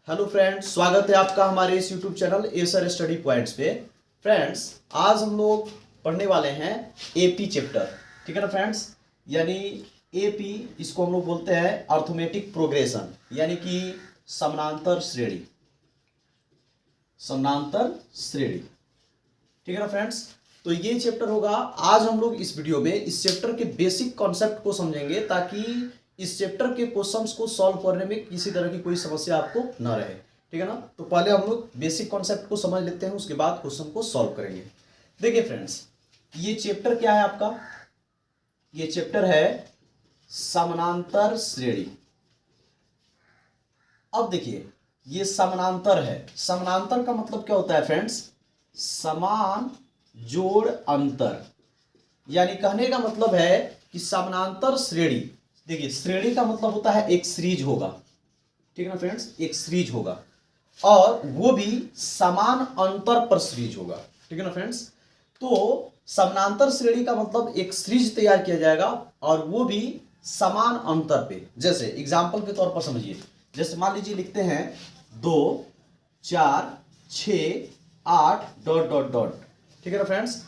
Hello friends, स्वागत है आपका हमारे इस YouTube channel Acer study points पे। फ्रेंड्स, आज हम लोग पढ़ने वाले हैं एपी चैप्टर। ठीक है ना फ्रेंड्स, यानी एपी इसको हम लोग बोलते हैं अर्थमेटिक प्रोग्रेशन, यानी कि समानांतर श्रेणी। समानांतर श्रेणी, ठीक है ना फ्रेंड्स। तो ये चैप्टर होगा। आज हम लोग इस वीडियो में इस चैप्टर के बेसिक कॉन्सेप्ट को समझेंगे, ताकि इस चैप्टर के क्वेश्चंस को सॉल्व करने में किसी तरह की कोई समस्या आपको ना रहे। ठीक है ना। तो पहले हम लोग बेसिक कॉन्सेप्ट को समझ लेते हैं, उसके बाद क्वेश्चन को सॉल्व करेंगे। देखिए फ्रेंड्स, ये चैप्टर क्या है आपका? ये चैप्टर है समानांतर श्रेणी। अब देखिए, ये समानांतर है। समानांतर का मतलब क्या होता है फ्रेंड्स? समान जोड़ अंतर, यानी कहने का मतलब है कि समानांतर श्रेणी। देखिए, श्रेणी का मतलब होता है एक सीरीज होगा। ठीक है ना फ्रेंड्स, एक सीरीज होगा और वो भी समान अंतर पर सीरीज होगा। ठीक है ना फ्रेंड्स। तो समानांतर श्रेणी का मतलब एक सीरीज तैयार किया जाएगा और वो भी समान अंतर पे। जैसे एग्जाम्पल के तौर पर समझिए, जैसे मान लीजिए लिखते हैं 2 4 6 8 डॉट डॉट डॉट। ठीक है ना फ्रेंड्स।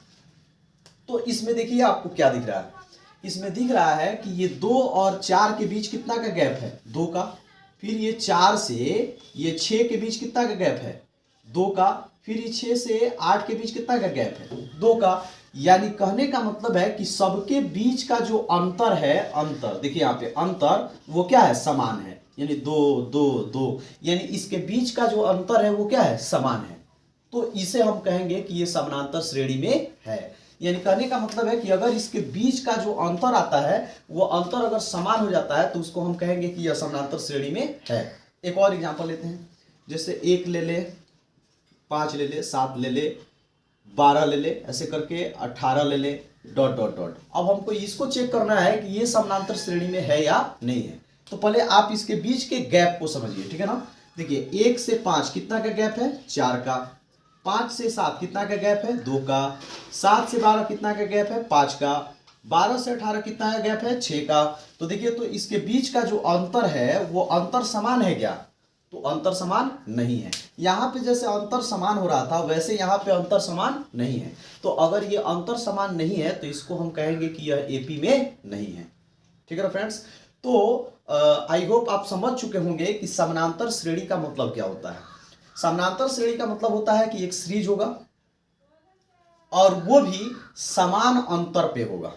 तो इसमें देखिए आपको क्या दिख रहा है? इसमें दिख रहा है कि ये 2 और 4 के बीच कितना का गैप है? 2 का। फिर ये 4 से ये 6 के बीच कितना का गैप है? 2 का। फिर ये 6 से 8 के बीच कितना का गैप है? 2 का। यानी कहने का मतलब है कि सबके बीच का जो अंतर है, अंतर देखिए यहाँ पे अंतर, वो क्या है? समान है। यानी 2 2 2, यानी इसके बीच का जो अंतर है वो क्या है? समान है। तो इसे हम कहेंगे कि ये समानांतर श्रेणी में है। यानी कहने का मतलब है कि अगर इसके बीच का जो अंतर आता है वो अंतर अगर समान हो जाता है तो उसको हम कहेंगे कि यह समानांतर श्रेणी में है। एक और एग्जांपल लेते हैं, जैसे 1 ले ले, 5 ले ले, 7 ले ले, 12 ले ले, ऐसे करके 18 ले ले, डॉट डॉट डॉट। अब हमको इसको चेक करना है कि ये समानांतर श्रेणी में है या नहीं है। तो पहले आप इसके बीच के गैप को समझिए। ठीक है ना। देखिए, 1 से 5 कितना का गैप है? 4 का। 5 से 7 कितना का गैप है? 2 का। 7 से 12 कितना का गैप है? 5 का। 12 से 18 कितना का गैप है? 6 का। तो देखिए, तो इसके बीच का जो अंतर है वो अंतर समान है क्या? तो अंतर समान नहीं है। यहाँ पे जैसे अंतर समान हो रहा था वैसे यहाँ पे अंतर समान नहीं है। तो अगर ये अंतर समान नहीं है तो इसको हम कहेंगे कि यह एपी में नहीं है। ठीक है ना फ्रेंड्स। तो आई होप आप समझ चुके होंगे कि समानांतर श्रेणी का मतलब क्या होता है। समानांतर श्रेणी का मतलब होता है कि एक सीरीज होगा और वो भी समान अंतर पे होगा।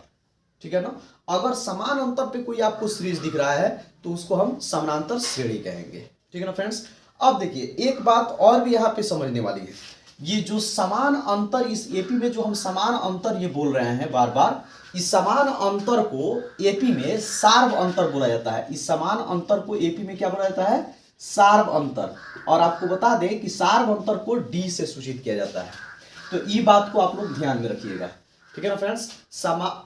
ठीक है ना। अगर समान अंतर पे कोई आपको सीरीज दिख रहा है तो उसको हम समानांतर श्रेणी कहेंगे। ठीक है ना फ्रेंड्स। अब देखिए, एक बात और भी यहाँ पे समझने वाली है। ये जो समान अंतर, इस एपी में जो हम समान अंतर ये बोल रहे हैं बार बार, इस समान अंतर को एपी में सार्व अंतर बोला जाता है। इस समान अंतर को एपी में क्या बोला जाता है? सार्व अंतर। और आपको बता दें कि सार्व अंतर को डी से सूचित किया जाता है। तो ये बात को आप लोग ध्यान में रखिएगा। ठीक है ना फ्रेंड्स।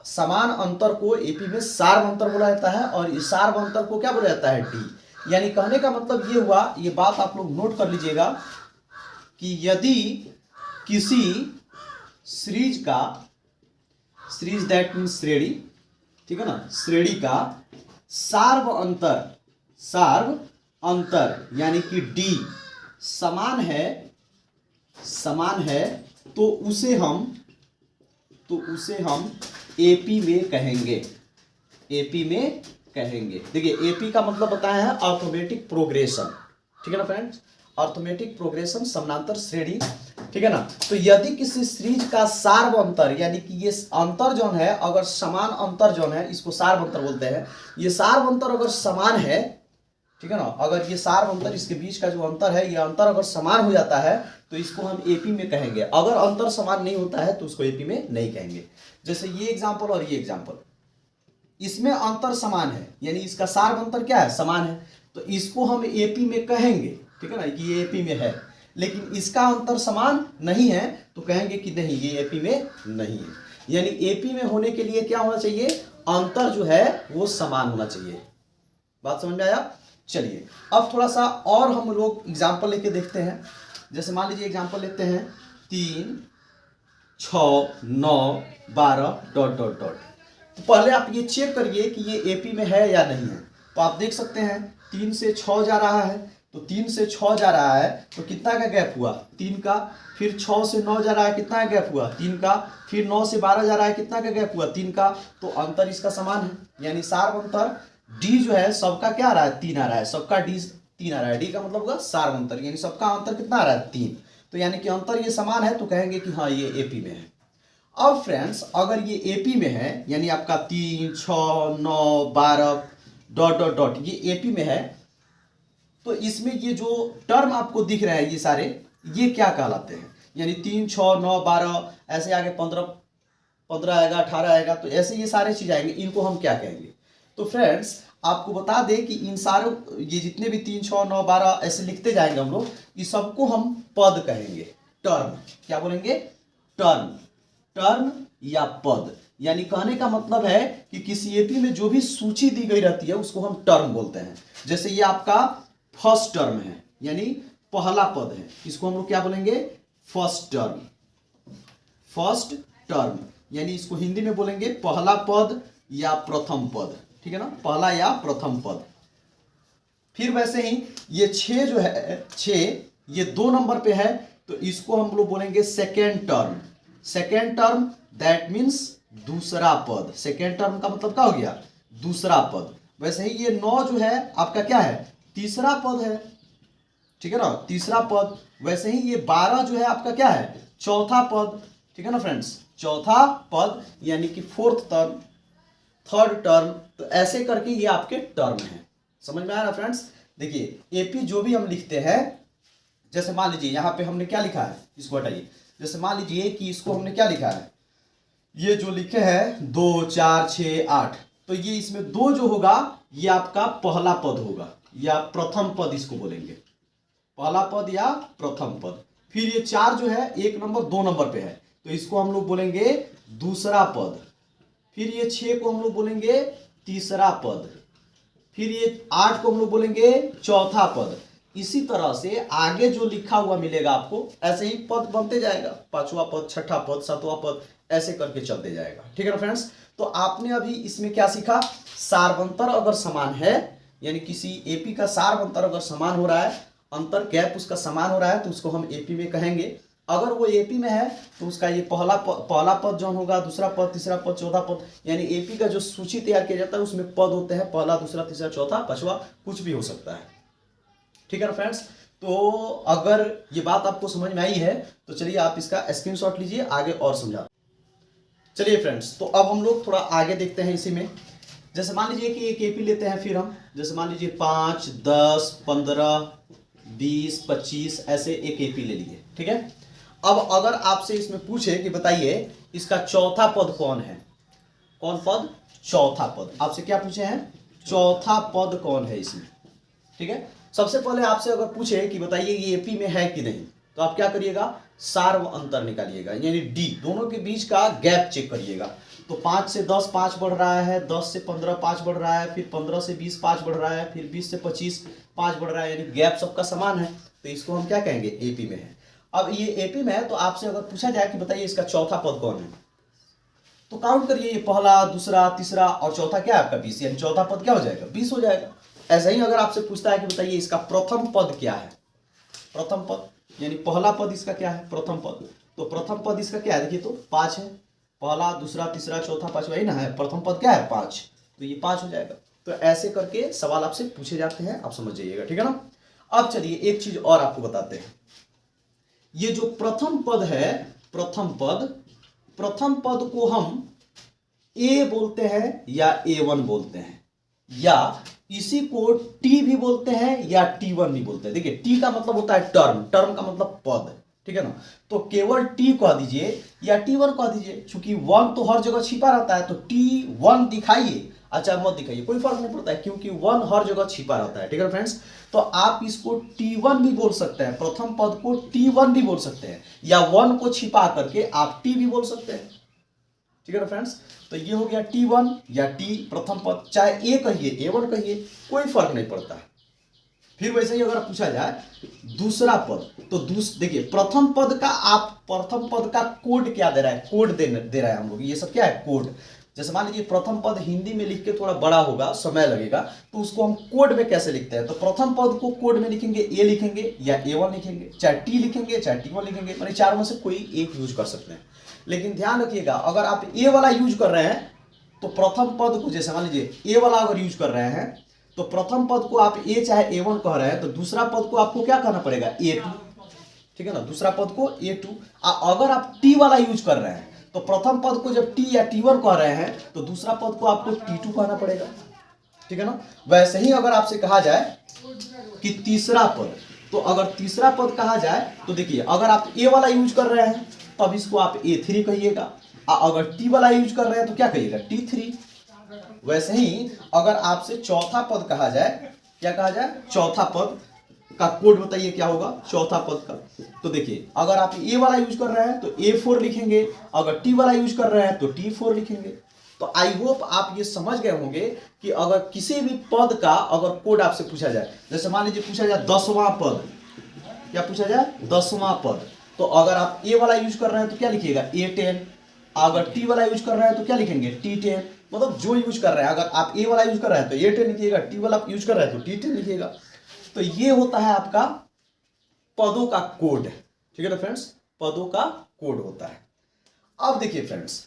समान अंतर को एपी में सार्व अंतर बोला जाता है और इस सार्व अंतर को क्या बोला जाता है? डी। यानी कहने का मतलब ये हुआ, ये बात आप लोग नोट कर लीजिएगा कि यदि किसी सीरीज का, सीरीज दैट मीन्स श्रेणी, ठीक है ना, श्रेणी का सार्व अंतर, सार्व अंतर यानी कि डी समान है, समान है, तो उसे हम एपी में कहेंगे। एपी में कहेंगे। देखिए, एपी का मतलब बताया है अर्थमेटिक प्रोग्रेशन। ठीक है ना फ्रेंड्स। अर्थमेटिक प्रोग्रेशन, समानांतर श्रेणी। ठीक है ना। तो यदि किसी सीरीज का सार्व अंतर, यानी कि ये अंतर जो है, अगर समान अंतर जो है, इसको सार्व अंतर बोलते हैं, ये सार्व अंतर अगर समान है, ठीक है ना, अगर ये सार्व अंतर, इसके बीच का जो अंतर है, ये अंतर अगर समान हो जाता है तो इसको हम एपी में कहेंगे। अगर अंतर समान नहीं होता है तो उसको एपी में नहीं कहेंगे। जैसे ये एग्जांपल और ये एग्जांपल, इसमें अंतर समान है, यानी इसका सार्व अंतर क्या है? समान है, तो इसको हम एपी में कहेंगे। ठीक है ना, कि ये एपी में है। लेकिन इसका अंतर समान नहीं है तो कहेंगे कि नहीं, ये एपी में नहीं है। यानी एपी में होने के लिए क्या होना चाहिए? अंतर जो है वो समान होना चाहिए। बात समझ में आया? चलिए, अब थोड़ा सा और हम लोग एग्जाम्पल लेके देखते हैं। जैसे मान लीजिए एग्जाम्पल लेते हैं 3 6 9 12 डॉट डॉट डॉट। तो पहले आप ये चेक करिए कि ये एपी में है या नहीं है। तो आप देख सकते हैं 3 से 6 जा रहा है, तो 3 से 6 जा रहा है तो कितना का गैप हुआ, 3 का। फिर 6 से 9 जा रहा है, कितना का गैप हुआ, 3 का। फिर 9 से 12 जा रहा है, कितना का गैप हुआ, 3 का। तो अंतर इसका समान है, यानी सार्व अंतर डी जो है सबका क्या आ रहा है, 3 आ रहा है, सबका डी 3 आ रहा है। डी का मतलब होगा सार्व अंतर, यानी सबका अंतर कितना आ रहा है, 3। तो यानी कि अंतर ये समान है, तो कहेंगे कि हाँ ये एपी में है। अब फ्रेंड्स अगर ये एपी में है, यानी आपका 3, 6, 9, 12 डॉट डॉट डॉट ये एपी में है, तो इसमें ये जो टर्म आपको दिख रहा है ये सारे, ये क्या कहलाते हैं, यानी 3, 6, 9, 12 ऐसे आगे 15 आएगा, 18 आएगा, तो ऐसे ये सारे चीज आएंगे, इनको हम क्या कहेंगे। तो फ्रेंड्स आपको बता दें कि इन सारे ये जितने भी 3, 6, 9, 12 ऐसे लिखते जाएंगे हम लोग, इस सबको हम पद कहेंगे, टर्म। क्या बोलेंगे, टर्म, टर्म या पद। यानी कहने का मतलब है कि किसी एपी में जो भी सूची दी गई रहती है उसको हम टर्म बोलते हैं। जैसे ये आपका फर्स्ट टर्म है, यानी पहला पद है, इसको हम लोग क्या बोलेंगे, फर्स्ट टर्म। फर्स्ट टर्म यानी इसको हिंदी में बोलेंगे पहला पद या प्रथम पद, ठीक है ना, पहला या प्रथम पद। फिर वैसे ही ये 6 जो है, 6 ये 2 नंबर पे है, तो इसको हम लोग बोलेंगे second term. Second term that means दूसरा पद। सेकेंड टर्म का मतलब क्या हो गया, दूसरा पद। वैसे ही ये 9 जो है आपका क्या है, तीसरा पद है, ठीक है ना, तीसरा पद। वैसे ही ये 12 जो है आपका क्या है, चौथा पद, ठीक है ना फ्रेंड्स, चौथा पद, यानी कि फोर्थ टर्म, थर्ड टर्म। तो ऐसे करके ये आपके टर्म है। समझ में आया ना फ्रेंड्स। देखिए एपी जो भी हम लिखते हैं, जैसे मान लीजिए यहाँ पे हमने क्या लिखा है, इसको हटाइए। जैसे मान लीजिए कि इसको हमने क्या लिखा है, ये जो लिखे हैं 2, 4, 6, 8, तो ये इसमें 2 जो होगा ये आपका पहला पद होगा या प्रथम पद इसको बोलेंगे, पहला पद या प्रथम पद। फिर ये 4 जो है 1 नंबर 2 नंबर पे है, तो इसको हम लोग बोलेंगे दूसरा पद। फिर ये 6 को हम लोग बोलेंगे तीसरा पद। फिर ये 8 को हम लोग बोलेंगे चौथा पद। इसी तरह से आगे जो लिखा हुआ मिलेगा आपको, ऐसे ही पद बनते जाएगा, 5वां पद, 6ठा पद, 7वां पद, ऐसे करके चलते जाएगा, ठीक है ना फ्रेंड्स। तो आपने अभी इसमें क्या सीखा, सार्वंतर अगर समान है, यानी किसी एपी का सार्वंतर अगर समान हो रहा है, अंतर गैप उसका समान हो रहा है, तो उसको हम एपी में कहेंगे। अगर वो एपी में है तो उसका ये पहला पद जो होगा, दूसरा पद, तीसरा पद, चौथा पद, यानी एपी का जो सूची तैयार किया जाता है उसमें पद होते हैं, पहला, दूसरा, तीसरा, चौथा, पांचवा, कुछ भी हो सकता है, ठीक है ना फ्रेंड्स। तो अगर ये बात आपको समझ में आई है तो चलिए आप इसका स्क्रीनशॉट लीजिए, आगे और समझा। चलिए फ्रेंड्स, तो अब हम लोग थोड़ा आगे देखते हैं इसी में। जैसे मान लीजिए कि एक एपी लेते हैं, फिर हम जैसे मान लीजिए 5, 10, 15, 20, 25 ऐसे एक एपी ले लिए, ठीक है। अब अगर आपसे इसमें पूछे कि बताइए इसका चौथा पद कौन है, कौन पद, चौथा पद, आपसे क्या पूछे हैं, चौथा पद कौन है इसमें, ठीक है। सबसे पहले आपसे अगर पूछे कि बताइए ये एपी में है कि नहीं, तो आप क्या करिएगा, सार्व अंतर निकालिएगा, यानी डी, दोनों के बीच का गैप चेक करिएगा। तो 5 से 10 5 बढ़ रहा है, 10 से 15 5 बढ़ रहा है, फिर 15 से 20 5 बढ़ रहा है, फिर 20 से 25 5 बढ़ रहा है, यानी गैप सबका समान है, तो इसको हम क्या कहेंगे, एपी में है। अब ये एपी में है, तो आपसे अगर पूछा जाए कि बताइए इसका चौथा पद कौन है, तो काउंट करिए, ये पहला, दूसरा, तीसरा और चौथा क्या है आपका 20, यानी चौथा पद क्या हो जाएगा, 20 हो जाएगा। ऐसा ही अगर आपसे पूछता है कि बताइए इसका प्रथम पद क्या है, प्रथम पद यानी पहला पद इसका क्या है, प्रथम पद, तो प्रथम पद इसका क्या है, देखिए तो 5 है, पहला, दूसरा, तीसरा, चौथा, पांचवा, ही ना है, प्रथम पद क्या है 5, तो ये 5 हो जाएगा। तो ऐसे करके सवाल आपसे पूछे जाते हैं, आप समझ जाइएगा, ठीक है ना। अब चलिए एक चीज और आपको बताते हैं, ये जो प्रथम पद है, प्रथम पद को हम ए बोलते हैं या A1 बोलते हैं, या इसी को टी भी बोलते हैं या T1 भी बोलते हैं। देखिए टी का मतलब होता है टर्म, टर्म का मतलब पद, ठीक है ना। तो केवल टी कह दीजिए या T1 कह दीजिए, क्योंकि 1 तो हर जगह छिपा रहता है, तो T1 दिखाइए, अच्छा मत दिखाइए, कोई फर्क नहीं पड़ता है, क्योंकि 1 हर जगह छिपा रहता है, ठीक है फ्रेंड्स। तो आप इसको T1 भी बोल सकते हैं, प्रथम पद को T1 भी बोल सकते हैं, या 1 को छिपा करके आप टी भी बोल सकते हैं, ठीक है ना फ्रेंड्स। तो ये हो गया T1 या टी प्रथम पद, चाहे ए कहिए A1 कहिए, कोई फर्क नहीं पड़ता। फिर वैसे ही अगर पूछा जाए दूसरा पद, तो देखिए प्रथम पद का, आप प्रथम पद का कोड क्या दे रहा है, कोड दे रहा है हम लोग, ये सब क्या है, कोड। जैसे मान लीजिए प्रथम पद हिंदी में लिख के थोड़ा बड़ा होगा, समय लगेगा, तो उसको हम कोड में कैसे लिखते हैं? तो प्रथम पद को कोड में लिखेंगे, ए लिखेंगे या A1 लिखेंगे, चाहे टी लिखेंगे चाहे T1 लिखेंगे, माने चार में से कोई एक यूज कर सकते हैं। लेकिन ध्यान रखिएगा, अगर आप ए वाला यूज कर रहे हैं तो प्रथम पद को, जैसे मान लीजिए ए वाला अगर यूज कर रहे हैं तो प्रथम पद को आप ए चाहे A1 कह रहे हैं, तो दूसरा पद को आपको क्या कहना पड़ेगा? A2, ठीक है ना, दूसरा पद को A2। अगर आप टी वाला यूज कर रहे हैं तो प्रथम पद को जब टी या T1 कह रहे हैं तो दूसरा पद को आपको T2 कहना पड़ेगा, ठीक है ना। वैसे ही अगर आपसे कहा जाए कि तीसरा पद, तो अगर तीसरा पद कहा जाए तो देखिए, अगर आप ए वाला यूज कर रहे हैं तब इसको आप A3 कहिएगा, अगर टी वाला यूज कर रहे हैं तो क्या कहिएगा? T3। वैसे ही अगर आपसे चौथा पद कहा जाए, क्या कहा जाए? चौथा पद का कोड बताइए क्या होगा चौथा पद का? तो देखिए, अगर आप ए वाला यूज कर रहे हैं तो A4 लिखेंगे, अगर टी वाला यूज कर रहे हैं तो T4 लिखेंगे। तो आई होप आप ये समझ गए होंगे कि अगर किसी भी पद का अगर कोड आपसे पूछा जाए, जैसे मान लीजिए पूछा जाए 10वां पद, क्या पूछा जाए? 10वां पद, तो अगर आप ए वाला यूज कर रहे हैं तो क्या लिखिएगा? A10, अगर टी वाला यूज कर रहे हैं तो क्या लिखेंगे? T10। मतलब जो यूज कर रहे हैं, अगर आप ए वाला यूज कर रहे हैं तो A10 लिखिएगा, टी वाला यूज कर रहे हैं तो T10 लिखिएगा। तो ये होता है आपका पदों का कोड, ठीक है ना फ्रेंड्स, पदों का कोड होता है। अब देखिए फ्रेंड्स,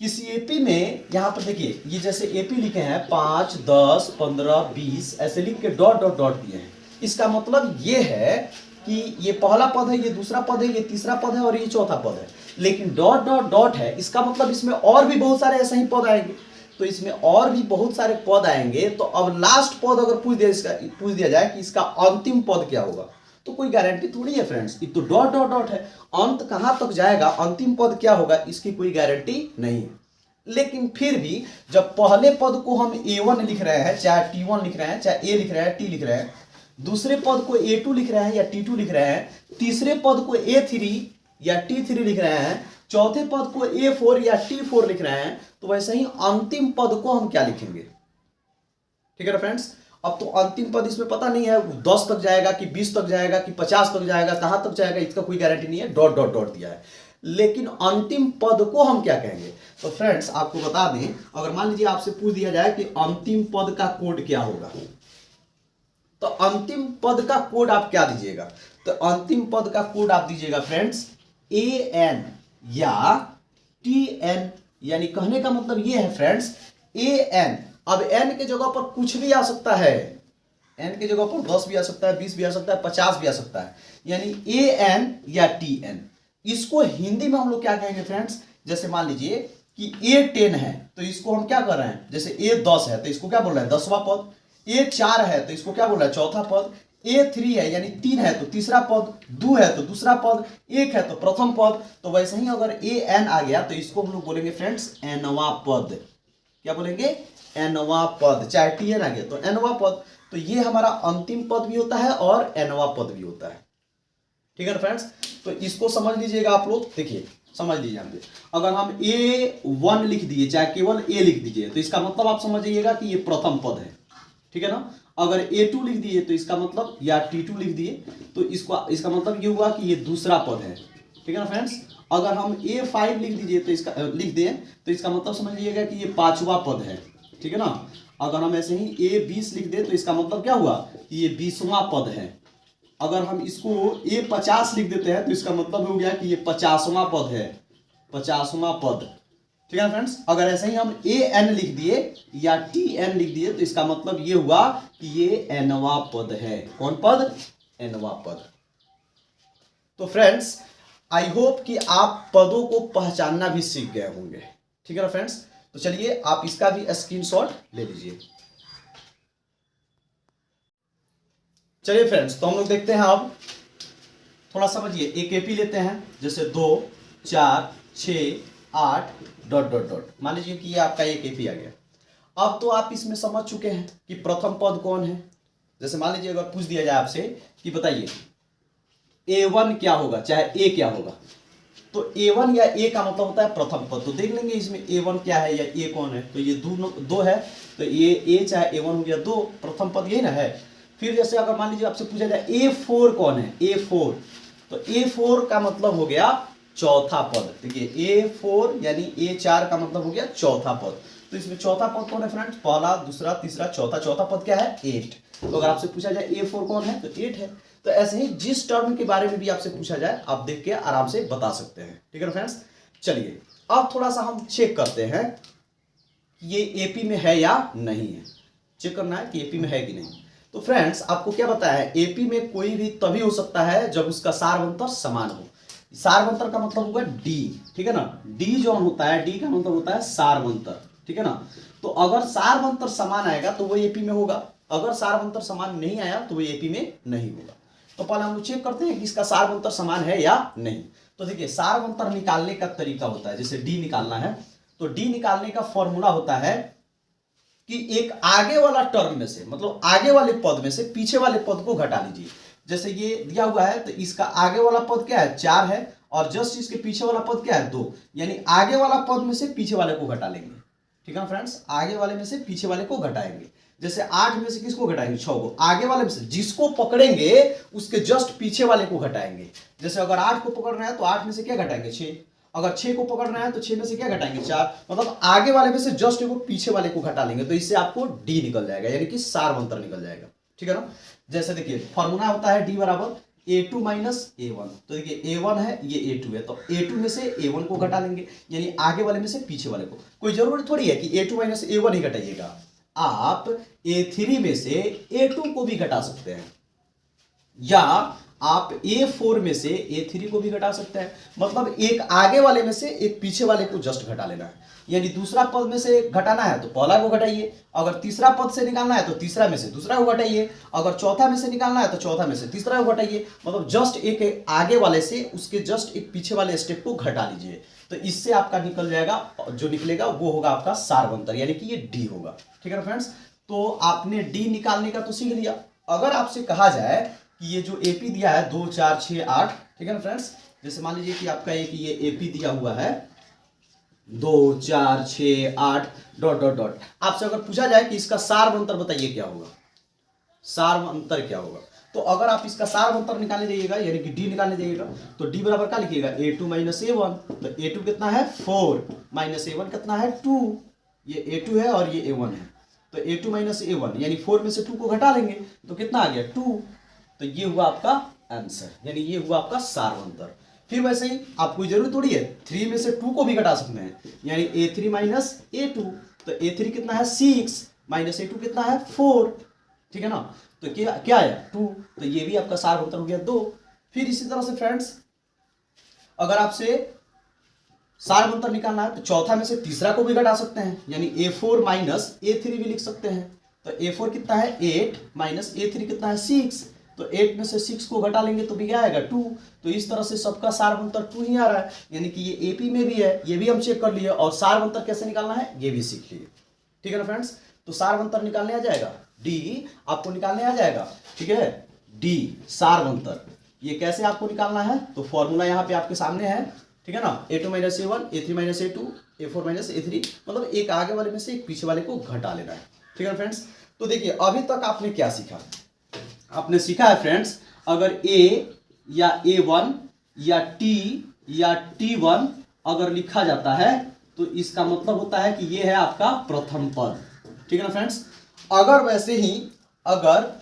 किसी एपी में यहां पर देखिए, ये जैसे एपी लिखे हैं 5, 10, 15, 20 ऐसे लिख के डॉट डॉट डॉट दिए हैं। इसका मतलब ये है कि ये पहला पद है, ये दूसरा पद है, ये तीसरा पद है और ये चौथा पद है। लेकिन डॉट डॉट डॉट है, इसका मतलब इसमें और भी बहुत सारे ऐसे ही पद आएंगे। तो इसमें और भी बहुत सारे पद आएंगे, तो अब लास्ट पद अगर पूछ दिया जाए कि इसका अंतिम पद क्या होगा, तो कोई गारंटी थोड़ी है फ्रेंड्स। ये तो डॉट डॉट डॉट है, अंत कहां तक जाएगा, अंतिम पद क्या होगा, इसकी कोई गारंटी नहीं है। लेकिन फिर भी जब पहले पद को हम A1 लिख रहे हैं, चाहे T1 लिख रहे हैं, चाहे A लिख रहे हैं, T लिख रहे हैं, दूसरे पद को A2 लिख रहे हैं या T2 लिख रहे हैं, तीसरे पद को A3 या T3 लिख रहे हैं, चौथे पद को A4 या T4 लिख रहे हैं, तो वैसे ही अंतिम पद को हम क्या लिखेंगे? ठीक है ना फ्रेंड्स। अब तो अंतिम पद इसमें पता नहीं है 10 तक जाएगा कि 20 तक जाएगा कि 50 तक जाएगा, कहां तक जाएगा इसका कोई गारंटी नहीं है, डॉट डॉट डॉट दिया है। लेकिन अंतिम पद को हम क्या कहेंगे? तो फ्रेंड्स आपको बता दें, अगर मान लीजिए आपसे पूछ दिया जाए कि अंतिम पद का कोड क्या होगा, तो अंतिम पद का कोड आप क्या दीजिएगा? तो अंतिम पद का कोड आप दीजिएगा फ्रेंड्स AN या TN। यानी कहने का मतलब ये है फ्रेंड्स AN। अब N के जगह पर कुछ भी आ सकता है, N के जगह पर 10 भी आ सकता है, 20 भी आ सकता है, 50 भी आ सकता है, यानी AN या TN। इसको हिंदी में हम लोग क्या कहेंगे फ्रेंड्स? जैसे मान लीजिए कि A10 है तो इसको हम क्या कर रहे हैं? जैसे A10 है तो इसको क्या बोल रहे हैं? 10वां पद। A4 है तो इसको क्या बोल रहा है? चौथा पद। A3 है यानी 3 है तो तीसरा पद, 2 है तो दूसरा पद, 1 है तो प्रथम पद। तो वैसे ही अगर AN आ गया तो इसको हम लोग बोलेंगे फ्रेंड्स Nवां पद। क्या बोलेंगे? Nवां पद। चाहे TN आ गया तो Nवां पद। तो ये हमारा अंतिम पद भी होता है और Nवां पद भी होता है, ठीक है ना फ्रेंड्स। तो इसको समझ लीजिएगा आप लोग। देखिए समझ लीजिए, यहाँ पे अगर हम A1 लिख दिए, चाहे केवल A लिख दीजिए, तो इसका मतलब आप समझिएगा कि ये प्रथम पद है, ठीक है ना। अगर A2 लिख दिए तो इसका मतलब, या T2 लिख दिए तो इसका मतलब ये हुआ कि ये दूसरा पद है, ठीक है ना फ्रेंड्स। अगर हम A5 लिख दीजिए तो इसका लिख दें तो इसका मतलब समझ लीजिएगा कि ये पांचवा पद है, ठीक है ना। अगर हम ऐसे ही A20 लिख दें तो इसका मतलब क्या हुआ कि ये 20वां पद है। अगर हम इसको A50 लिख देते हैं तो इसका मतलब हो गया कि ये 50वां पद है, 50वां पद, ठीक है फ्रेंड्स। अगर ऐसे ही हम AN लिख दिए या TN लिख दिए तो इसका मतलब ये हुआ कि ये Nवां पद है। कौन पद? Nवां पद। तो फ्रेंड्स आई होप कि आप पदों को पहचानना भी सीख गए होंगे, ठीक है ना फ्रेंड्स। तो चलिए आप इसका भी स्क्रीनशॉट ले लीजिए। चलिए फ्रेंड्स, तो हम लोग देखते हैं, अब थोड़ा समझिए। एक एपी लेते हैं, जैसे 2, 4, 6, 8 डॉट डॉट डॉट। मान लीजिए कि ये आपका एक एपी आ गया। अब तो आप इसमें समझ चुके हैं कि प्रथम पद कौन है। जैसे मान लीजिए अगर पूछ दिया जाए आपसे कि बताइए A1 क्या होगा, चाहे A क्या होगा, तो A1 या A का मतलब होता है प्रथम पद। तो देख लेंगे इसमें A1 क्या है या A कौन है। तो ये दो है, तो ये A चाहे A1 हो गया 2, प्रथम पद यही ना है। फिर जैसे अगर मान लीजिए आपसे पूछा जाए A4 कौन है, A4, तो A4 का मतलब हो गया चौथा पद। देखिए A4 यानी A4 का मतलब हो गया चौथा पद। तो इसमें चौथा पद कौन है फ्रेंड्स? पहला, दूसरा, तीसरा, चौथा। चौथा पद क्या है? 8। तो अगर आपसे पूछा जाए A4 कौन है तो 8 है। तो ऐसे ही जिस टर्म के बारे में भी आपसे पूछा जाए आप देख के आराम से बता सकते हैं। ठीक है ना फ्रेंड्स? चलिए अब थोड़ा सा हम चेक करते हैं कि ये एपी में है या नहीं है। चेक करना है कि एपी में है कि नहीं। तो फ्रेंड्स आपको क्या बताया है, एपी में कोई भी तभी हो सकता है जब उसका सारवंतर समान हो। सारवंतर का मतलब होगा डी। ठीक है ना? डी जो होता है, डी का मतलब होता है सारवंतर। ठीक है ना? तो अगर सारवंतर समान आएगा तो वो एपी में होगा, अगर सारवंतर समान नहीं आया तो वो एपी में नहीं होगा। तो पहले हम लोग चेक करते हैं कि इसका सारवंतर समान है या नहीं। तो देखिए सारवंतर निकालने का तरीका होता है, जैसे डी निकालना है तो डी निकालने का फॉर्मूला होता है कि एक आगे वाला टर्म में से, मतलब आगे वाले पद में से पीछे वाले पद को घटा लीजिए। जैसे ये दिया हुआ है तो इसका आगे वाला पद क्या है? 4 है, और जस्ट इसके पीछे वाला पद क्या है? 2। यानी आगे वाला पद में से पीछे वाले को घटा लेंगे। ठीक है ना फ्रेंड्स? आगे वाले में से पीछे वाले को घटाएंगे। जैसे 8 में से किसको घटाएंगे? 6 को। आगे वाले में से जिसको पकड़ेंगे उसके जस्ट पीछे वाले को घटाएंगे। जैसे अगर 8 को पकड़ रहे हैं तो 8 में से क्या घटाएंगे? 6। अगर 6 को पकड़ रहे हैं तो 6 में से क्या घटाएंगे? 4। मतलब आगे वाले में से जस्ट एगो पीछे वाले को घटा लेंगे, तो इससे आपको डी निकल जाएगा, यानी कि सारवंतर निकल जाएगा। ठीक है ना? जैसे देखिए फॉर्मूला होता है डी बराबर A2 माइनस A1। तो देखिए A1 है, ये A2 है, तो A2 में से A1 को घटा लेंगे, यानी आगे वाले में से पीछे वाले को। कोई जरूरी थोड़ी है कि A2 माइनस A1 ही घटाइएगा, आप A3 में से A2 को भी घटा सकते हैं, या आप A4 में से A3 को भी घटा सकते हैं। मतलब एक आगे वाले में से एक पीछे वाले को जस्ट घटा लेना है। यानी दूसरा पद में से घटाना है तो पहला को घटाइए, अगर तीसरा पद से निकालना है तो तीसरा में से दूसरा को घटाइए, अगर चौथा में से निकालना है तो चौथा में से तीसरा को घटाइए। मतलब जस्ट एक आगे वाले से उसके जस्ट एक पीछे वाले स्टेप को घटा लीजिए, तो इससे आपका निकल जाएगा, जो निकलेगा वो होगा आपका सारवंतर, यानी कि ये डी होगा। ठीक है ना फ्रेंड्स? तो आपने डी निकालने का तो सीख लिया। अगर आपसे कहा जाए कि ये जो एपी दिया है 2 4 6 8, ठीक है ना फ्रेंड्स? जैसे मान लीजिए कि आपका एक ये एपी दिया हुआ है 2 4 6 8 डॉट डॉट डॉट। आपसे अगर पूछा जाए कि इसका सारवंतर बताइए क्या होगा, सारवंतर क्या होगा, तो अगर आप इसका सारवंतर निकालने जाइएगा, यानी कि डी निकालने जाइएगा, तो डी बराबर क्या लिखिएगा? A2 minus A1। तो A2 कितना है? 4 माइनस A1 कितना है? 2। ये A2 है और ये A1 है, तो A2 माइनस A1 यानी 4 में से 2 को घटा लेंगे तो कितना आ गया? 2। तो ये हुआ आपका आंसर, यानी ये हुआ आपका सारवंतर। फिर वैसे ही आपको जरूरत थोड़ी है 3 में से 2 को भी घटा सकते हैं, यानी A3 माइनस A2। तो A3 कितना है? 6 माइनस A2 कितना है? 4। ठीक है ना? तो क्या आया? 2। तो ये भी आपका सारवंतर हो गया 2। फिर इसी तरह से फ्रेंड्स अगर आपसे सारवंतर निकालना है तो चौथा में से तीसरा को भी घटा सकते हैं, यानी A4 माइनस A3 भी लिख सकते हैं। तो A4 कितना है? 8 माइनस A3 कितना है? 6। तो 8 में से 6 को घटा लेंगे तो भी क्या आएगा? 2। तो इस तरह से सबका सारवंतर 2 ही आ रहा है, यानी कि ये एपी में भी है, ये भी हम चेक कर लिए, और सारवंतर कैसे निकालना है ये भी सीख लिए। ठीक है ना फ्रेंड्स? तो सारवंतर निकालने आ जाएगा, डी आपको निकालने आ जाएगा। ठीक है? डी सारवंतर ये कैसे आपको निकालना है, तो फॉर्मूला यहाँ पे आपके सामने है। ठीक है ना? A2 minus A1, A3 minus A2, A4 minus A3, मतलब एक आगे वाले में से एक पीछे वाले को घटा लेना है। ठीक है ना फ्रेंड्स? तो देखिए अभी तक आपने क्या सीखा? आपने सीखा है फ्रेंड्स, अगर A या A1 या T या T1 अगर लिखा जाता है तो इसका मतलब होता है कि ये है आपका प्रथम पद। ठीक है ना फ्रेंड्स? अगर वैसे ही अगर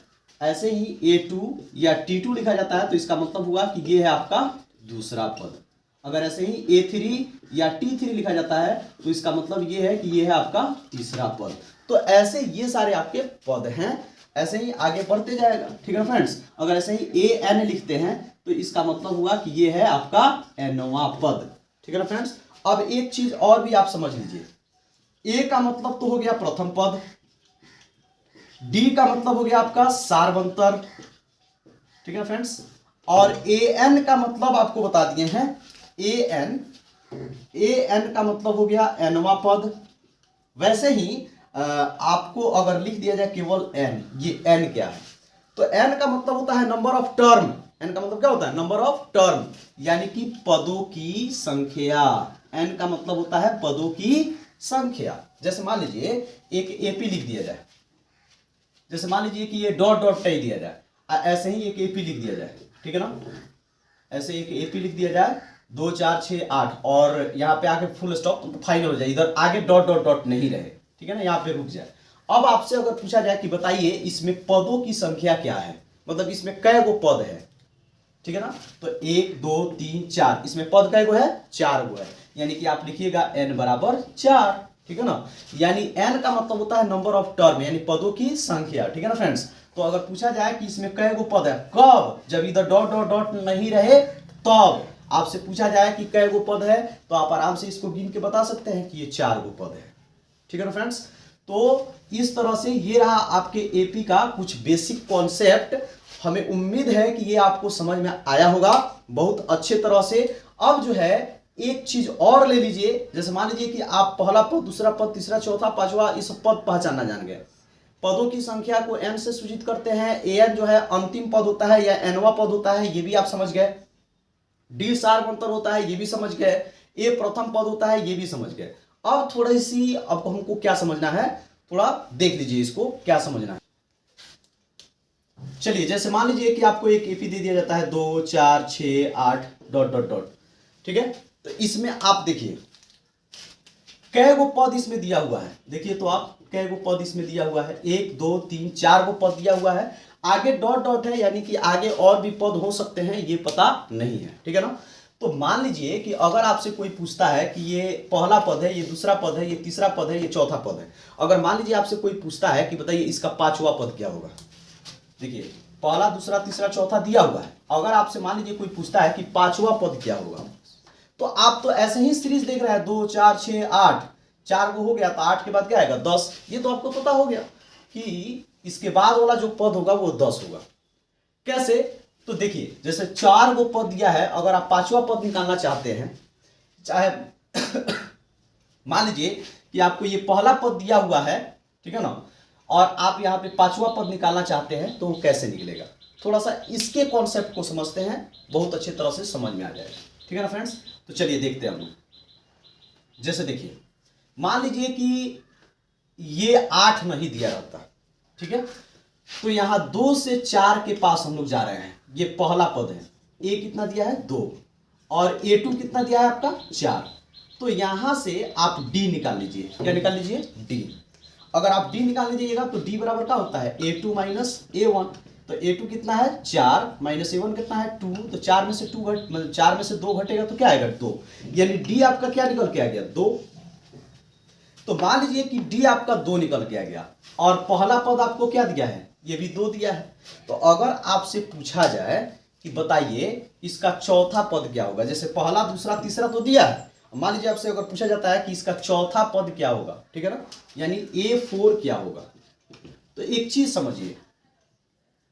ऐसे ही A2 या T2 लिखा जाता है तो इसका मतलब हुआ कि ये है आपका दूसरा पद। अगर ऐसे ही A3 या T3 लिखा जाता है तो इसका मतलब ये है कि ये है आपका तीसरा पद। तो ऐसे ये सारे आपके पद हैं, ऐसे ही आगे बढ़ते जाएगा। ठीक है फ्रेंड्स? अगर ऐसे ही AN लिखते हैं तो इसका मतलब हुआ कि ये है आपका nवां पद। ठीक है ना फ्रेंड्स? अब एक चीज और भी आप समझ लीजिए, A का मतलब तो हो गया प्रथम पद, D का मतलब हो गया आपका सारवंतर। ठीक है फ्रेंड्स? और AN का मतलब आपको बता दिए हैं, AN का मतलब हो गया nवां पद। वैसे ही आपको अगर लिख दिया जाए केवल n, ये n क्या है, तो n का मतलब होता है नंबर ऑफ टर्म। n का मतलब क्या होता है? नंबर ऑफ टर्म, यानी कि पदों की संख्या। n का मतलब होता है पदों की संख्या। जैसे मान लीजिए एक एपी लिख दिया जाए, जैसे मान लीजिए कि ये डॉट डॉट टाइप दिया जाए, ऐसे ही एक एपी लिख दिया जाए। ठीक है ना? ऐसे एक एपी लिख दिया जाए 2 4 6 8 और यहाँ पे आके फुल स्टॉप फाइनल हो जाए, इधर आगे डॉट डॉट डॉट नहीं रहे, ठीक है ना, यहाँ पे रुक जाए। अब आपसे अगर पूछा जाए कि बताइए इसमें पदों की संख्या क्या है, मतलब इसमें कै गो पद है, ठीक है ना, तो 1 2 3 4, इसमें पद कै गो है, 4 गो है, यानी कि आप लिखिएगा n बराबर 4, ठीक है ना। यानी n का मतलब होता है नंबर ऑफ टर्म, यानी पदों की संख्या, ठीक है ना फ्रेंड्स। तो अगर पूछा जाए कि इसमें कै गो पद है, कब, जब इधर डॉट डॉट डॉट नहीं रहे तब आपसे पूछा जाए कि कै गो पद है, तो आप आराम से इसको गिन के बता सकते हैं कि ये 4 गो पद है, ठीक है ना फ्रेंड्स। तो इस तरह से ये रहा आपके एपी का कुछ बेसिक कॉन्सेप्ट। हमें उम्मीद है कि ये आपको समझ में आया होगा बहुत अच्छे तरह से। अब जो है एक चीज और ले लीजिए, जैसे मान लीजिए कि आप पहला पद, दूसरा पद, तीसरा, चौथा, पांचवा, इस पद पहचानना जान गए। पदों की संख्या को n से सूचित करते हैं, an जो है अंतिम पद होता है या nवा पद होता है, ये भी आप समझ गए। d सार्वंतर होता है, ये भी समझ गए। a प्रथम पद होता है, ये भी समझ गए। अब थोड़ी सी अब हमको क्या समझना है, थोड़ा देख लीजिए इसको क्या समझना है। चलिए जैसे मान लीजिए कि आपको एक एपी दे दिया जाता है 2 4 6 8 डॉट डॉट डॉट, ठीक है। तो इसमें आप देखिए कै गो पद इसमें दिया हुआ है, देखिए तो आप कै गो पद इसमें दिया हुआ है, 1 2 3 4 गो पद दिया हुआ है, आगे डॉट डॉट है, यानी कि आगे और भी पद हो सकते हैं, ये पता नहीं है, ठीक है ना। तो मान लीजिए कि अगर आपसे कोई पूछता है कि ये पहला पद है, ये दूसरा पद है, ये तीसरा पद है, ये चौथा पद है, अगर मान लीजिए आपसे कोई पूछता है कि बताइए इसका पांचवा पद क्या होगा, देखिए पहला, दूसरा, तीसरा, चौथा दिया हुआ है, अगर आपसे मान लीजिए कोई पूछता है कि पांचवा पद क्या होगा, तो आप तो ऐसे ही सीरीज देख रहे हैं 2 4 6 8, 4 को हो गया तो 8 के बाद क्या आएगा 10, ये तो आपको पता हो गया कि इसके बाद वाला जो पद होगा वो 10 होगा। कैसे, तो देखिए जैसे 4 गो पद दिया है, अगर आप पांचवा पद निकालना चाहते हैं, चाहे मान लीजिए कि आपको ये पहला पद दिया हुआ है, ठीक है ना, और आप यहाँ पे पांचवा पद निकालना चाहते हैं, तो वो कैसे निकलेगा, थोड़ा सा इसके कॉन्सेप्ट को समझते हैं, बहुत अच्छी तरह से समझ में आ जाएगा, ठीक है ना फ्रेंड्स। तो चलिए देखते हैं हम लोग। जैसे देखिए मान लीजिए कि ये 8 नहीं दिया रहता, ठीक है, तो यहां 2 से 4 के पास हम लोग जा रहे हैं, ये पहला पद है, ए कितना दिया है 2 और a2 कितना दिया है आपका 4, तो यहां से आप d निकाल लीजिए, क्या निकाल लीजिए d। अगर आप d निकाल लीजिएगा तो d बराबर क्या होता है a2 माइनस a1, तो a2 कितना है 4 माइनस a1 कितना है 2, तो 4 में से 2 घट मतलब 4 में से 2 घटेगा तो क्या आएगा 2, यानी d आपका क्या निकल के आ गया 2। तो मान लीजिए कि d आपका 2 निकल के आ गया और पहला पद आपको क्या दिया है, ये भी 2 दिया है। तो अगर आपसे पूछा जाए कि बताइए इसका चौथा पद क्या होगा, जैसे पहला, दूसरा, तीसरा तो दिया है, मान लीजिए आपसे अगर पूछा जाता है कि इसका चौथा पद क्या होगा, ठीक है ना, यानी A4 क्या होगा, तो एक चीज समझिए,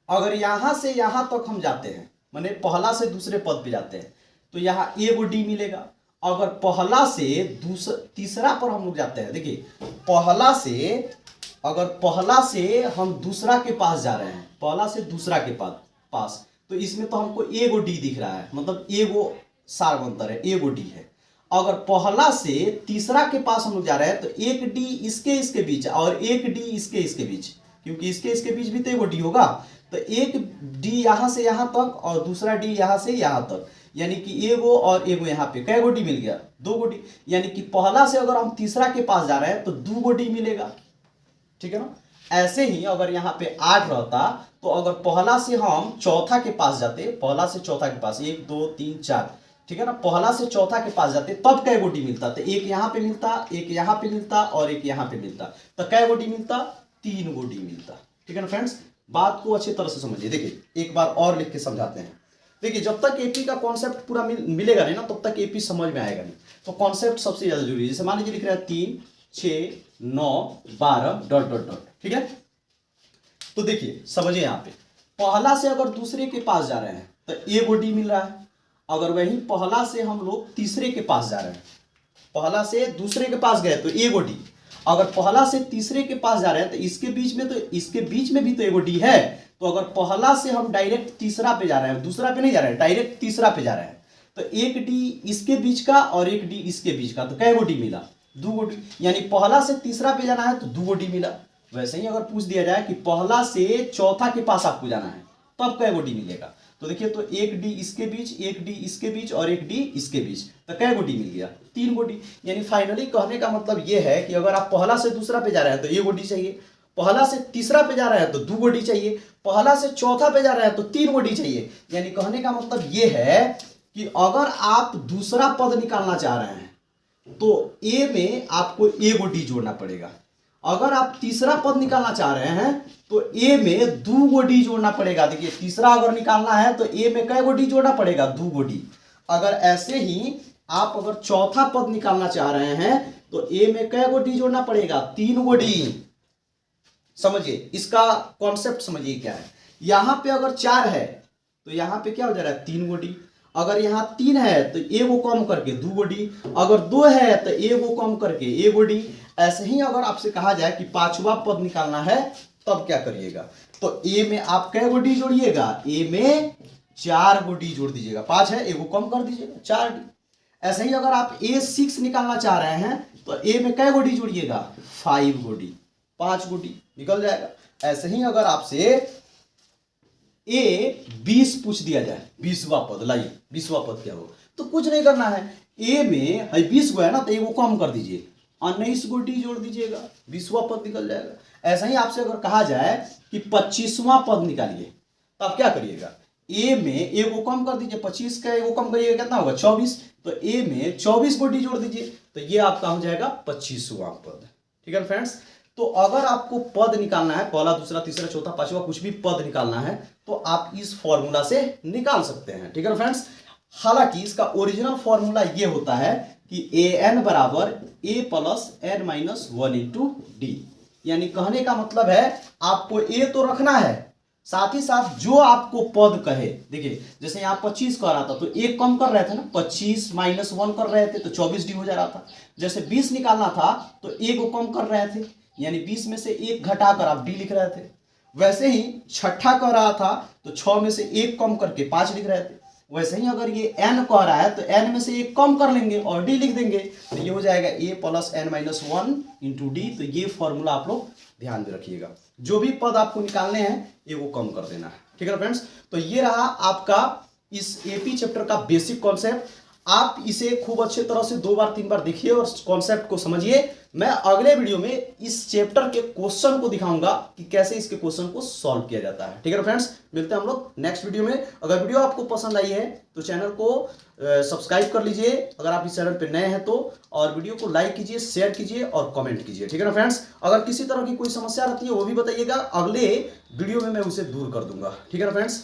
अगर यहां से यहां तक हम जाते हैं, माने पहला से दूसरे पद पे जाते हैं, तो यहां ए को डी मिलेगा। अगर पहला से तीसरा पर हम लोग जाते हैं, देखिए पहला से, अगर पहला से हम दूसरा के पास जा रहे हैं, पहला से दूसरा के पास, तो इसमें तो हमको ए गो डी दिख रहा है, मतलब ए गो सार्वंतर है, ए गो डी है। अगर पहला से तीसरा के पास हम लोग जा रहे हैं, तो एक डी इसके बीच और एक डी इसके बीच, क्योंकि इसके बीच भी तो एगो डी होगा, तो एक डी यहां से यहां तक और दूसरा डी यहां से यहां तक, यानी कि एगो और एगो यहाँ पे कै गो डी मिल गया 2 गो डी, यानी कि पहला से अगर हम तीसरा के पास जा रहे हैं तो 2 गो डी मिलेगा, ठीक है ना। ऐसे ही अगर यहाँ पे 8 रहता, तो अगर पहला से हम चौथा के पास जाते, पहला से चौथा के पास 1 2 3 4, ठीक है ना, पहला से चौथा के पास जाते तब कै गो डी मिलता, तो एक यहाँ पे मिलता, एक यहाँ पे मिलता और एक यहाँ पे मिलता, तो कै गो डी मिलता 3 गो डी मिलता, ठीक है ना फ्रेंड्स। बात को अच्छी तरह से समझिए, देखिए एक बार और लिख के समझाते हैं। देखिए जब तक एपी का कॉन्सेप्ट पूरा मिलेगा नहीं ना, तब तक एपी समझ में आएगा नहीं, तो कॉन्सेप्ट सबसे ज्यादा जरूरी है। जैसे मान लीजिए लिख रहे हैं 3 6 9 12 डॉट डॉट डॉट, ठीक है। तो देखिए समझिए यहाँ पे पहला से अगर दूसरे के पास जा रहे हैं तो ए गो डी मिल रहा है, अगर वही पहला से हम लोग तीसरे के पास जा रहे हैं, पहला से दूसरे के पास गए तो ए गो डी, अगर पहला से तीसरे के पास जा रहे हैं तो इसके बीच में, तो इसके बीच में भी तो एगो डी है, तो अगर पहला से हम डायरेक्ट तीसरा पे जा रहे हैं, दूसरा पे नहीं जा रहे हैं, डायरेक्ट तीसरा पे जा रहे हैं, तो एक डी इसके बीच का और एक डी इसके बीच का, तो कै गो डी मिला 2 गो डी, यानी पहला से तीसरा पे जाना है तो 2 गो डी मिला। वैसे ही अगर पूछ दिया जाए कि पहला से चौथा के पास आपको जाना है तब कै गो डी मिलेगा, तो देखिए, तो एक डी इसके बीच, एक डी इसके बीच और एक डी इसके बीच, तो कै गो डी मिल गया? 3 गो डी। यानी फाइनली कहने का मतलब ये है कि अगर आप पहला से दूसरा पे जा रहे हैं तो 1 गो डी चाहिए, पहला से तीसरा पे जा रहे हैं तो 2 गो डी चाहिए, पहला से चौथा पे जा रहे हैं तो 3 गो डी चाहिए। यानी कहने का मतलब ये है कि अगर आप दूसरा पद निकालना चाह रहे हैं तो ए में आपको 1 गो डी जोड़ना पड़ेगा। अगर आप तीसरा पद निकालना चाह रहे हैं तो ए में 2 गो डी जोड़ना पड़ेगा। देखिए, तीसरा अगर निकालना है तो ए में कै गो डी जोड़ना पड़ेगा? 2 गो डी। अगर ऐसे ही आप अगर चौथा पद निकालना चाह रहे हैं तो ए में कै गो डी जोड़ना पड़ेगा? 3 गो डी। समझिए, इसका कॉन्सेप्ट समझिए क्या है। यहां पे अगर 4 है तो यहां पे क्या हो जा रहा है? 3 गो डी। अगर यहाँ 3 है तो 1 गो कम करके 2 गो डी, अगर 2 है तो 1 गो कम करके 1 गो डी। ऐसे ही अगर आपसे कहा जाए कि पांचवा पद निकालना है तब क्या करिएगा? तो ए में आप कै गो डी जोड़िएगा? ए में 4 गो डी जोड़ दीजिएगा। 5 है, 1 गो कम कर दीजिएगा, 4 डी। ऐसे ही अगर आप A6 निकालना चाह रहे हैं तो ए में कै गो डी जोड़िएगा? 5 गो डी, 5 गो डी निकल जाएगा। ऐसे ही अगर आपसे A20 पूछ दिया जाए, 20वां पद, लाइए 20वां पद क्या हो, तो कुछ नहीं करना है। ए में 20 गो है ना, तो 1 गो कम कर दीजिए, 19 गो डी जोड़ दीजिएगा, 20वां पद निकल जाएगा। ऐसा ही आपसे अगर कहा जाए कि 25वां पद निकालिए, तो आप क्या करिएगा? ए में 1 गो कम कर दीजिए, 25 का 1 गो कम करिएगा, कितना होगा? 24। तो ए में 24 गो डी जोड़ दीजिए, तो ये आपका हो जाएगा 25वां पद। ठीक है फ्रेंड्स। तो अगर आपको पद निकालना है, पहला, दूसरा, तीसरा, चौथा, पांचवा, कुछ भी पद निकालना है तो आप इस फॉर्मूला से निकाल सकते हैं। ठीक है फ्रेंड्स। हालांकि इसका ओरिजिनल फॉर्मूला ये होता है कि an बराबर a plus n minus 1 into D. यानी कहने का मतलब है आपको a तो रखना है, साथ ही साथ जो आपको पद कहे। देखिए, जैसे यहाँ 25 कर रहा था तो 1 कम कर रहे थे ना, 25 माइनस 1 कर रहे थे तो 24 डी हो जा रहा था। जैसे 20 निकालना था तो 1 को कम कर रहे थे, यानी 20 में से 1 घटाकर आप डी लिख रहे थे। वैसे ही छठा कह रहा था तो 6 में से 1 कम करके 5 लिख रहे थे। वैसे ही अगर ये n कह रहा है तो n में से 1 कम कर लेंगे और d लिख देंगे, तो ये हो जाएगा a plus n minus 1 into D. तो ये फॉर्मूला आप लोग ध्यान में रखिएगा, जो भी पद आपको निकालने हैं ये वो कम कर देना है। ठीक है फ्रेंड्स। तो ये रहा आपका इस एपी चैप्टर का बेसिक कॉन्सेप्ट। आप इसे खूब अच्छे तरह से 2 बार 3 बार देखिए और कॉन्सेप्ट को समझिए। मैं अगले वीडियो में इस चैप्टर के क्वेश्चन को दिखाऊंगा कि कैसे इसके क्वेश्चन को सॉल्व किया जाता है। ठीक है फ्रेंड्स, मिलते हैं हम लोग नेक्स्ट वीडियो में। अगर वीडियो आपको पसंद आई है तो चैनल को सब्सक्राइब कर लीजिए अगर आप इस चैनल पर नए हैं तो, और वीडियो को लाइक कीजिए, शेयर कीजिए और कमेंट कीजिए। ठीक है ना फ्रेंड्स। अगर किसी तरह की कोई समस्या रहती है वो भी बताइएगा, अगले वीडियो में मैं उसे दूर कर दूंगा। ठीक है ना फ्रेंड्स।